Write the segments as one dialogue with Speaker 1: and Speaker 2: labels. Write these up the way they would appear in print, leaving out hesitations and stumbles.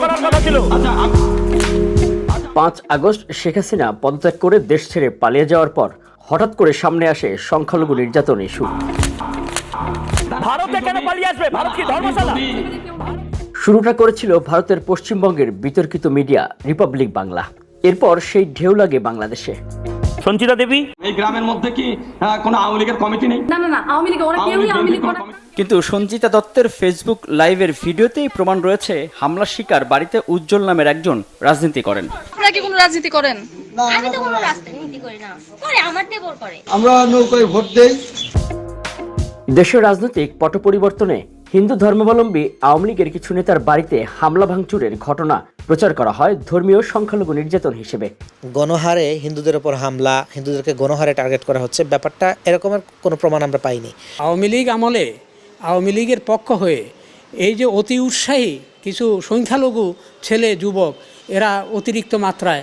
Speaker 1: করার কথা ছিল।
Speaker 2: 5 আগস্ট শেখ হাসিনা পদত্যাগ করে দেশ ছেড়ে পালিয়ে যাওয়ার পর হঠাৎ করে সামনে আসে সংখ্যালঘু নির্যাতন ইস্যু।
Speaker 1: ভারতে কেন পালিয়ে আসবে? ভারত কি ধর্মশালা?
Speaker 2: শুরুটা করেছিল ভারতের পশ্চিমবঙ্গের বিতর্কিত মিডিয়া রিপাবলিক বাংলা। এরপর সেই ঢেউ লাগে বাংলাদেশে।
Speaker 1: সঞ্চিতা দেবী,
Speaker 3: এই গ্রামের মধ্যে কি কোনো আওয়ামী লীগের কমিটি নেই?
Speaker 4: না আওয়ামী লীগ, ওরা কেউই আওয়ামী লীগ করে।
Speaker 5: কিন্তু সঞ্চিতা দত্তের ফেসবুক লাইভের ভিডিওতেই প্রমাণ রয়েছে হামলার শিকার বাড়িতে উজ্জ্বল নামের একজন রাজনীতি করেন।
Speaker 4: আপনারা কি কোনো রাজনীতি করেন?
Speaker 6: আমি তো কোনো রাজনীতি করি না, করে আমার দেবর করে।
Speaker 7: আমরা নৌকায় ভোট দেই।
Speaker 2: দেশের রাজনৈতিক পট পরিবর্তনে হিন্দু ধর্মাবলম্বী আওয়ামী লীগের কিছু নেতার বাড়িতে হামলা ভাঙচুরের ঘটনা প্রচার করা হয় ধর্মীয় সংখ্যালঘু নির্যাতন হিসেবে।
Speaker 8: গণহারে হিন্দুদের ওপর হামলা, হিন্দুদেরকে গণহারে টার্গেট করা হচ্ছে, ব্যাপারটা এরকমের কোনো প্রমাণ আমরা পাইনি।
Speaker 9: আওয়ামী লীগ আমলে আওয়ামী লীগের পক্ষ হয়ে এই যে অতি উৎসাহী কিছু সংখ্যালঘু ছেলে যুবক, এরা অতিরিক্ত মাত্রায়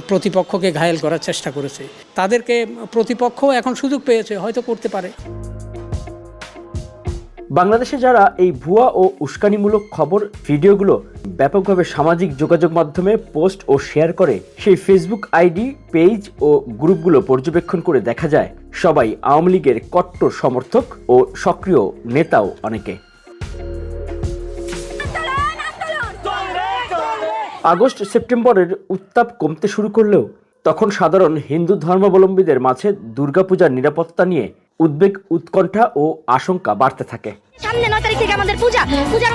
Speaker 9: প্রতিপক্ষকে ঘায়েল করার চেষ্টা করেছে। তাদেরকে প্রতিপক্ষ এখন সুযোগ পেয়েছে, হয়তো করতে পারে।
Speaker 2: বাংলাদেশে যারা এই ভুয়া ও উস্কানিমূলক খবর ভিডিওগুলো ব্যাপকভাবে সামাজিক যোগাযোগ মাধ্যমে পোস্ট ও শেয়ার করে, সেই ফেসবুক আইডি, পেজ ও গ্রুপগুলো পর্যবেক্ষণ করে দেখা যায় সবাই আওয়ামী লীগের কট্টর সমর্থক ও সক্রিয় নেতাও অনেকে। আগস্ট সেপ্টেম্বরের উত্তাপ কমতে শুরু করলেও তখন সাধারণ হিন্দু ধর্মাবলম্বীদের মাঝে দুর্গাপূজার নিরাপত্তা নিয়ে উদ্বেগ, উৎকণ্ঠা ও আশঙ্কা বাড়তে থাকে।
Speaker 6: সামনে 9 তারিখ থেকে আমাদের পূজার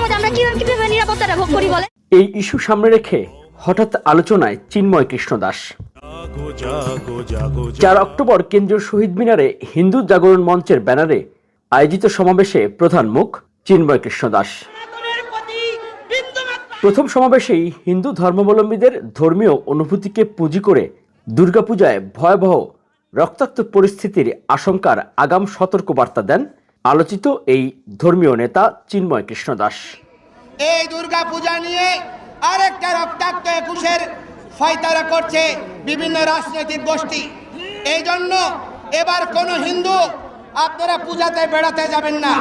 Speaker 6: মধ্যে আমরা কিভাবে নিরাপত্তাটা ভোগ করি বলে।
Speaker 2: এই ইস্যু সামনে রেখে হঠাৎ আলোচনায় চিন্ময় কৃষ্ণ দাস। 4 অক্টোবর কেন্দ্রীয় শহীদ মিনারে হিন্দু জাগরণ মঞ্চের ব্যানারে আয়োজিত সমাবেশে প্রধান মুখ চিন্ময় কৃষ্ণ দাস। প্রথম সমাবেশেই হিন্দু ধর্মাবলম্বীদের ধর্মীয় অনুভূতিকে পুঁজি করে দুর্গাপূজায় ভয়াবহ রক্তাক্ত পরিস্থিতির আশঙ্কার আগাম সতর্কবার্তা দেন আলোচিত এই ধর্মীয় নেতা চিন্ময় কৃষ্ণ দাস।
Speaker 10: এই দুর্গা পূজা নিয়ে আরেকটা রক্তাক্ত 21-এর ফয়তারা করছে বিভিন্ন রাজনৈতিক গোষ্ঠী। এই জন্য এবার কোনো হিন্দু আপনারা পূজাতে বেড়াতে যাবেন না।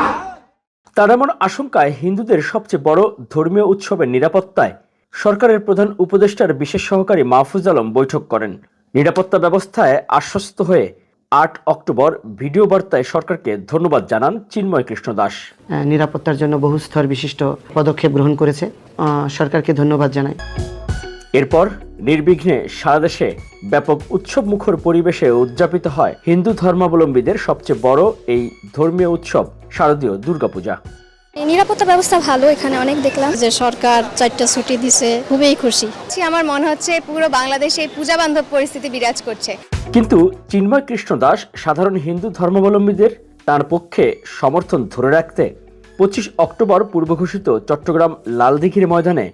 Speaker 2: তার এমন আশঙ্কায় হিন্দুদের সবচেয়ে বড় ধর্মীয় উৎসবের নিরাপত্তায় সরকারের প্রধান উপদেষ্টার বিশেষ সহকারী মাহফুজ আলম বৈঠক করেন। নিরাপত্তা ব্যবস্থায় আশ্বস্ত হয়ে 8 অক্টোবর ভিডিও বার্তায় সরকারকে ধন্যবাদ জানান চিন্ময় কৃষ্ণ দাস।
Speaker 11: নিরাপত্তার জন্য বহু স্তর বিশিষ্ট পদক্ষেপ গ্রহণ করেছে, সরকারকে ধন্যবাদ জানাই।
Speaker 2: এরপর নির্বিঘ্নে সারা দেশে ব্যাপক উৎসব মুখর পরিবেশে উদযাপিত হয় হিন্দু ধর্মাবলম্বীদের সবচেয়ে বড় এই ধর্মীয় উৎসব শারদীয় দুর্গাপূজা।
Speaker 6: নিরাপত্তা ব্যবস্থা ভালো, এখানে অনেক দেখলাম যে সরকার 4টা ছুটি দিছে, খুবই খুশি। আমার মনে হচ্ছে পুরো বাংলাদেশে পূজা বান্ধব পরিস্থিতি বিরাজ করছে।
Speaker 2: কিন্তু চিন্ময় কৃষ্ণ দাস সাধারণ হিন্দু ধর্মাবলম্বীদের তার পক্ষে সমর্থন ধরে রাখতে 25 অক্টোবর পূর্বঘোষিত চট্টগ্রাম লালদিঘির ময়দানে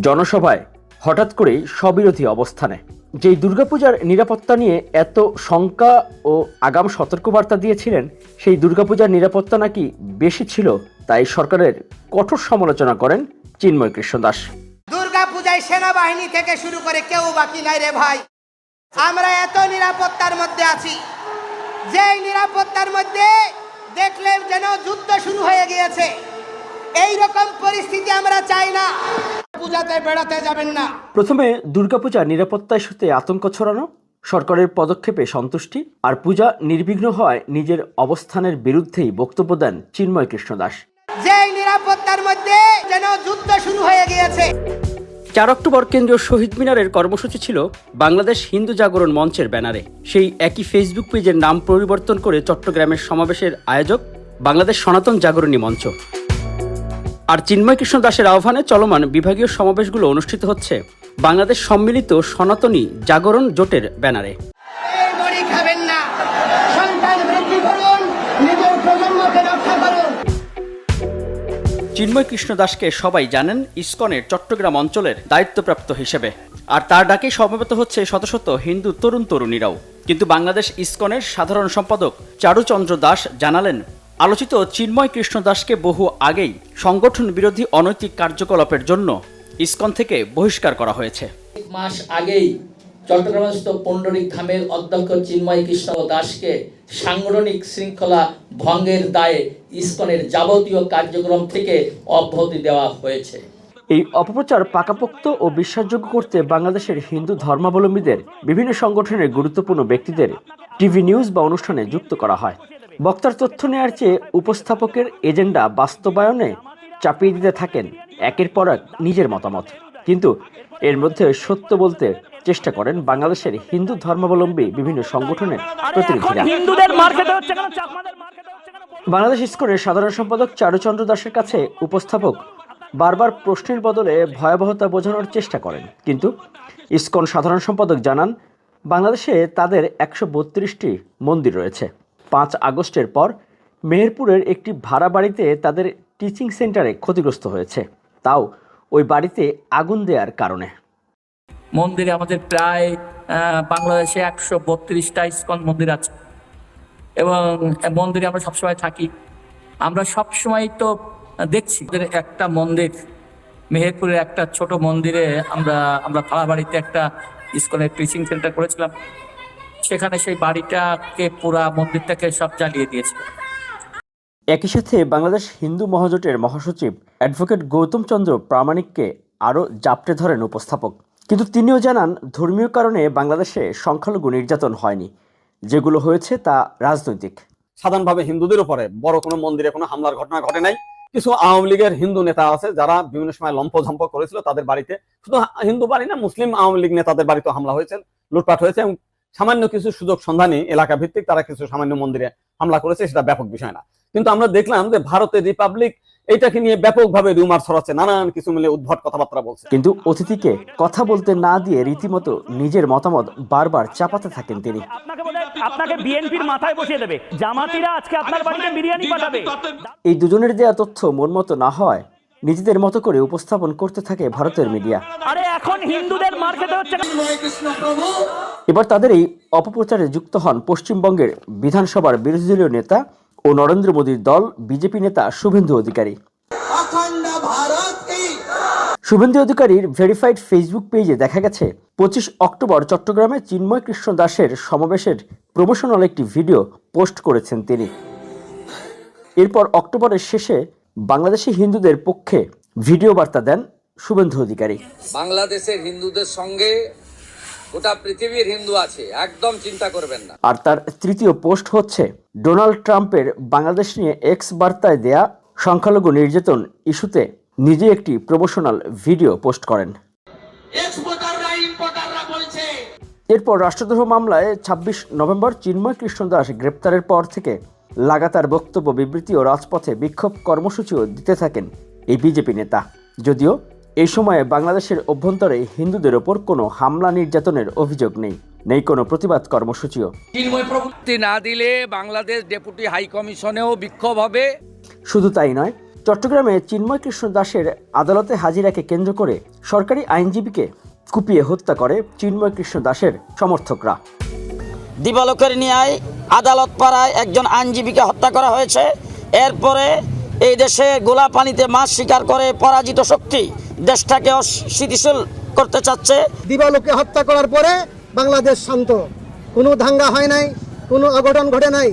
Speaker 2: জনসভায় হঠাৎ করেই স্ববিরোধী অবস্থানে। যেই দুর্গাপূজার নিরাপত্তা নিয়ে এত শঙ্কা ও আগাম সতর্কবার্তা দিয়েছিলেন, সেই দুর্গাপূজার নিরাপত্তা নাকি বেশি ছিল, তাই সরকারের কঠোর সমালোচনা করেন চিন্ময় কৃষ্ণ দাস।
Speaker 10: দুর্গাপূজায় সেনাবাহিনী থেকে শুরু করে কেউ বাকি নাই রে ভাই। আমরা এত নিরাপত্তার মধ্যে আছি, যে নিরাপত্তার মধ্যে দেখলে যেন যুদ্ধ শুরু হয়ে গিয়েছে। এই রকম পরিস্থিতি আমরা চাই না। পূজাতে বেড়াতে যাবেন না।
Speaker 2: প্রথমে দুর্গাপূজা নিরাপত্তা ইস্যুতে আতঙ্ক ছড়ানো, সরকারের পদক্ষেপে সন্তুষ্টি আর পূজা নির্বিঘ্ন হওয়ায় নিজের অবস্থানের বিরুদ্ধেই বক্তব্য দেন চিন্ময় কৃষ্ণ দাস।
Speaker 10: যে নিরাপত্তার মধ্যে যেন যুদ্ধ শুরু হয়ে গিয়েছে।
Speaker 5: 4 অক্টোবর কেন্দ্রীয় শহীদ মিনারের কর্মসূচি ছিল বাংলাদেশ হিন্দু জাগরণ মঞ্চের ব্যানারে। সেই একই ফেসবুক পেজের নাম পরিবর্তন করে চট্টগ্রামের সমাবেশের আয়োজক বাংলাদেশ সনাতন জাগরণী মঞ্চ। আর চিন্ময় কৃষ্ণ দাসের আহ্বানে চলমান বিভাগীয় সমাবেশগুলো অনুষ্ঠিত হচ্ছে বাংলাদেশ সম্মিলিত সনাতনী জাগরণ জোটের ব্যানারে। চিন্ময় কৃষ্ণ দাসকে সবাই জানেন ইসকনের চট্টগ্রাম অঞ্চলের দায়িত্বপ্রাপ্ত হিসেবে, আর তার ডাকে সমবেত হচ্ছে শত শত হিন্দু তরুণ তরুণীরাও। কিন্তু বাংলাদেশ ইসকনের সাধারণ সম্পাদক চারুচন্দ্র দাস জানালেন, আলোচিত চিন্ময় কৃষ্ণ দাসকে বহু আগেই সংগঠন বিরোধী অনৈতিক কার্যকলাপের জন্য ইসকন থেকে বহিষ্কার করা হয়েছে।
Speaker 12: 1 মাস আগেই চট্টগ্রামস্থ পুণ্ডরিক ধামের অধ্যক্ষ চিন্ময় কৃষ্ণ দাসকে সাংগঠনিক শৃঙ্খলা ভঙ্গের দায়ে ইসকনের যাবতীয় কার্যক্রম থেকে অব্যাহতি দেওয়া হয়েছে।
Speaker 2: এই অপপ্রচার পাকাপোক্ত ও বিশ্বাসযোগ্য করতে বাংলাদেশের হিন্দু ধর্মাবলম্বীদের বিভিন্ন সংগঠনের গুরুত্বপূর্ণ ব্যক্তিদের টিভি নিউজ বা অনুষ্ঠানে যুক্ত করা হয়। বক্তার তথ্য নেয়ার চেয়ে উপস্থাপকের এজেন্ডা বাস্তবায়নে চাপিয়ে দিতে থাকেন একের পর এক নিজের মতামত। কিন্তু এর মধ্যে সত্য বলতে চেষ্টা করেন বাংলাদেশের হিন্দু ধর্মাবলম্বী বিভিন্ন সংগঠনের প্রতিনিধিরা। বাংলাদেশ ইসকনের সাধারণ সম্পাদক চারুচন্দ্র দাসের কাছে উপস্থাপক বারবার প্রশ্নের বদলে ভয়াবহতা বোঝানোর চেষ্টা করেন, কিন্তু ইসকন সাধারণ সম্পাদক জানান বাংলাদেশে তাদের 132টি মন্দির রয়েছে। 5 আগস্টের পর মেহেরপুরের একটি ভাড়া বাড়িতে তাদের টিচিং সেন্টারে ক্ষতিগ্রস্ত হয়েছে, তাও ওই বাড়িতে আগুন দেওয়ার কারণে।
Speaker 12: মন্দিরে আমাদের প্রায় বাংলাদেশে 132টা ইসকন মন্দির আছে এবং মন্দিরে আমরা সবসময় থাকি। আমরা সবসময় তো দেখছি একটা মন্দির, মেহেরপুরের একটা ছোট মন্দিরে আমরা ভাড়া বাড়িতে একটা ইসকনের টিচিং সেন্টার করেছিলাম। সেখানে সেই বাড়িটাকে পুরা মন্দিরটাকে সব জ্বালিয়ে দিয়েছে।
Speaker 2: একই সাথে বাংলাদেশ হিন্দু মহাজোটের মহাসচিব অ্যাডভোকেট গৌতম চন্দ্র প্রামাণিককে আরও জাপটে ধরেন উপস্থাপক, কিন্তু তিনিও জানান ধর্মীয় কারণে বাংলাদেশে সংখ্যালঘু নির্যাতন হয়নি, যেগুলো হয়েছে তা রাজনৈতিক।
Speaker 7: সাধারণভাবে হিন্দুদের উপরে বড় কোনো মন্দিরে কোনো হামলার ঘটনা ঘটে নাই। কিছু আওয়ামী লীগের হিন্দু নেতা আছে যারা বিভিন্ন সময় লম্পঝম্প করেছিল, তাদের বাড়িতে, শুধু হিন্দু বাড়ি না, মুসলিম আওয়ামী লীগ নেতাদের বাড়িতেও হামলা হয়েছে, লুটপাট হয়েছে এবং সামান্য কিছু সুযোগ সন্ধানী এলাকা ভিত্তিক তারা কিছু সামান্য মন্দিরে হামলা করেছে, সেটা ব্যাপক বিষয় না। কিন্তু আমরা দেখলাম যে ভারতের রিপাবলিক এটাকে নিয়ে ব্যাপকভাবে রুমার ছড়াচ্ছে, নানান কিছু মিলে উদ্ভট কথাবার্তা বলছে।
Speaker 2: কিন্তু অতিথিকে কথা বলতে না দিয়ে রীতিমতো নিজের মতামত বারবার চাপাতে থাকেন তিনি।
Speaker 1: আপনাকে বিএনপির মাথায় বসিয়ে দেবে, জামাতিরা আজকে আপনার বাড়িতে বিরিয়ানি পাঠাবে।
Speaker 2: এই দুজনের দেয়া তথ্য মন মতো না হয় নিজেদের মতো করে উপস্থাপন করতে থাকে ভারতের মিডিয়া।
Speaker 1: আরে এখন হিন্দুদের মার খেতে হচ্ছে।
Speaker 2: এবার তাদের এই অপপ্রচারে যুক্ত হন পশ্চিমবঙ্গের বিধানসভার বিরোধী দলীয় নেতা ও নরেন্দ্র মোদীর দল বিজেপি নেতা শুভেন্দু অধিকারী। শুভেন্দু অধিকারীর ভেরিফাইড ফেসবুক পেজে দেখা গেছে 25 অক্টোবর চট্টগ্রামে চিন্ময় কৃষ্ণ দাসের সমাবেশের প্রমোশনাল একটি ভিডিও পোস্ট করেছেন তিনি। এরপর অক্টোবরের শেষে বাংলাদেশি হিন্দুদের পক্ষে ভিডিও বার্তা দেন শুভেন্দু অধিকারী।
Speaker 13: বাংলাদেশের হিন্দুদের সঙ্গে গোটা পৃথিবীর হিন্দু আছে, একদম চিন্তা করবেন না।
Speaker 2: আর তার তৃতীয় পোস্ট হচ্ছে ডোনাল্ড ট্রাম্পের বাংলাদেশ নিয়ে এক্স বার্তায় দেয়া সংখ্যালঘু নির্যাতন ইস্যুতে নিজে একটি প্রমোশনাল ভিডিও পোস্ট করেন। এরপর রাষ্ট্রদ্রোহ মামলায় 26 নভেম্বর চিন্ময় কৃষ্ণ দাস গ্রেপ্তারের পর থেকে লাগাতার বক্তব্য, বিবৃতি ও রাজপথে বিক্ষোভ কর্মসূচিও দিতে থাকেন এই বিজেপি নেতা। যদিও এই সময়ে বাংলাদেশের অভ্যন্তরে হিন্দুদের ওপর কোনো হামলা নির্যাতনের অভিযোগ নেই কোনো প্রতিবাদ কর্মসূচিও।
Speaker 13: চিন্ময় প্রভুত্তি না দিলে বাংলাদেশ ডেপুটি হাই কমিশনেও বিক্ষোভ হবে।
Speaker 2: শুধু তাই নয়, চট্টগ্রামে চিন্ময় কৃষ্ণ দাসের আদালতে হাজিরাকে কেন্দ্র করে সরকারি আইনজীবীকে কুপিয়ে হত্যা করে চিন্ময় কৃষ্ণ দাসের সমর্থকরা।
Speaker 14: দিবালোকের ন্যায় আদালত পাড়ায় একজন আইনজীবীকে হত্যা করা হয়েছে। এরপরে এই দেশে গোলা পানিতে মাছ শিকার করে পরাজিত শক্তি দেশটাকে অস্থিতিশীল করতে চাচ্ছে।
Speaker 10: দিবালোকে হত্যা করার পরে বাংলাদেশ শান্ত, কোনো দাঙ্গা হয় নাই, কোনো অঘটন ঘটে নাই।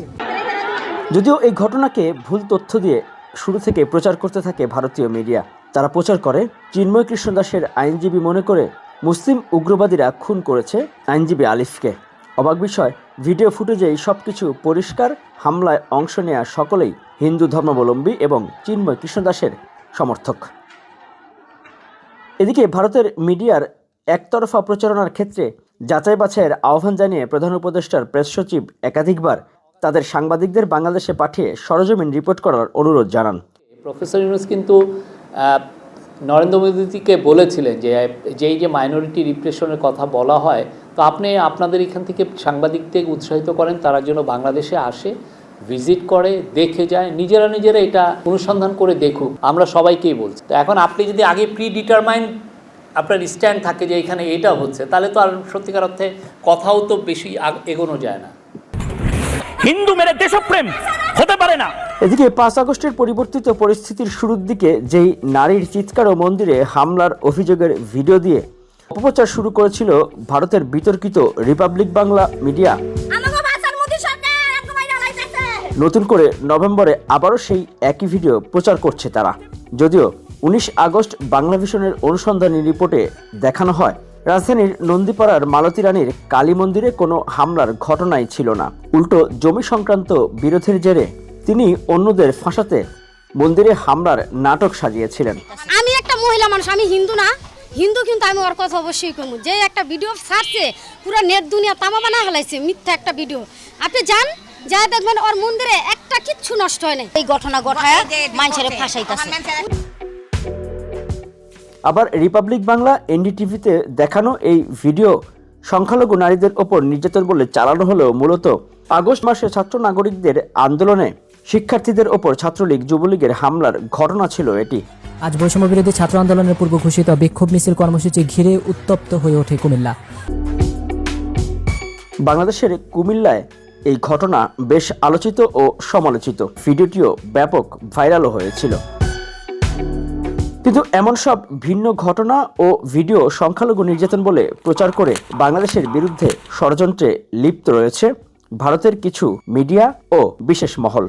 Speaker 2: যদিও এই ঘটনাকে ভুল তথ্য দিয়ে শুরু থেকে প্রচার করতে থাকে ভারতীয় মিডিয়া। তারা প্রচার করে চিন্ময় কৃষ্ণ দাসের আইনজীবী মনে করে মুসলিম উগ্রবাদীরা খুন করেছে আইনজীবী আলিফকে। অবাক বিষয়, ভিডিও ফুটেজেই সবকিছু পরিষ্কার। হামলায় অংশ নেয়া সকলেই হিন্দু ধর্মাবলম্বী এবং চিন্ময় কৃষ্ণ দাসের সমর্থক। এদিকে ভারতের মিডিয়ার একতরফা প্রচারণার ক্ষেত্রে যাচাই বাছাইয়ের আহ্বান জানিয়ে প্রধান উপদেষ্টার প্রেস সচিব একাধিকবার তাদের সাংবাদিকদের বাংলাদেশে পাঠিয়ে সরেজমিন রিপোর্ট করার অনুরোধ জানান।
Speaker 12: প্রফেসর ইউনূস কিন্তু নরেন্দ্র মোদীকে বলেছিলেন যে যেই যে মাইনরিটি রিপ্রেশনের কথা বলা হয়, তো আপনি আপনাদের এখান থেকে সাংবাদিকদের উৎসাহিত করেন, তারা যেন বাংলাদেশে আসে, ভিজিট করে, দেখে যায়, নিজেরা এটা অনুসন্ধান করে দেখুক। আমরা সবাইকেই বলছি। তো এখন আপনি যদি আগে প্রি ডিটারমাইন্ড আপনার স্ট্যান্ড থাকে যে এখানে এটা হচ্ছে, তাহলে তো আর সত্যিকার অর্থে কথাও তো বেশি এগোনো যায় না।
Speaker 1: হিন্দু মেরে দেশপ্রেম হতে পারে না।
Speaker 2: এদিকে 5 আগস্টের পরিবর্তিত পরিস্থিতির শুরুর দিকে যেই নারীর চিৎকার ও মন্দিরে হামলার অভিযোগের ভিডিও দিয়ে অপপ্রচার শুরু করেছিল ভারতের বিতর্কিত রিপাবলিক বাংলা মিডিয়া, নতুন করে নভেম্বরে আবারও সেই একই ভিডিও প্রচার করছে তারা। যদিও 19 আগস্ট বাংলাভিশনের অনুসন্ধানী রিপোর্টে দেখানো হয় রাজধানীর নন্দীপাড়ার মালতী রানীর কালী মন্দিরে কোনো হামলার ঘটনাই ছিল না। উল্টো জমি সংক্রান্ত বিরোধের জেরে তিনি অন্যদের ফাঁসাতে মন্দিরে হামলার নাটক সাজিয়েছিলেন।
Speaker 6: আমি একটা মহিলা মানুষ, আমি হিন্দু না, হিন্দু কিন্তু আমি ওর কথা অবশ্যই করবো। যে একটা ভিডিও ছাড়ছে পুরো নেট দুনিয়া তামা বানা ফেলাইছে, মিথ্যা একটা ভিডিও। আপনি যান, যা দেখবেন ওর মন্দিরে একটা কিচ্ছু নষ্ট হয় না। এই ঘটনা ঘটায় মানুষের ফাঁসাইতেছে।
Speaker 2: আবার রিপাবলিক বাংলা এনডিটিভিতে দেখানো এই ভিডিও সংখ্যালঘু নারীদের ওপর নির্যাতন বলে চালানো হলেও মূলত আগস্ট মাসে ছাত্র নাগরিকদের আন্দোলনে শিক্ষার্থীদের ওপর ছাত্রলীগ যুবলীগের হামলার ঘটনা ছিল এটি।
Speaker 15: আজ বৈষম্য বিরোধী ছাত্র আন্দোলনের পূর্ব ঘোষিত বিক্ষোভ মিছিল কর্মসূচি ঘিরে উত্তপ্ত হয়ে ওঠে কুমিল্লা।
Speaker 2: বাংলাদেশের কুমিল্লায় এই ঘটনা বেশ আলোচিত ও সমালোচিত। ভিডিওটিও ব্যাপক ভাইরালও হয়েছিল। কিন্তু এমন সব ভিন্ন ঘটনা ও ভিডিও সংখ্যালঘু নির্যাতন বলে প্রচার করে বাংলাদেশের বিরুদ্ধে ষড়যন্ত্রে লিপ্ত রয়েছে ভারতের কিছু মিডিয়া ও বিশেষ মহল।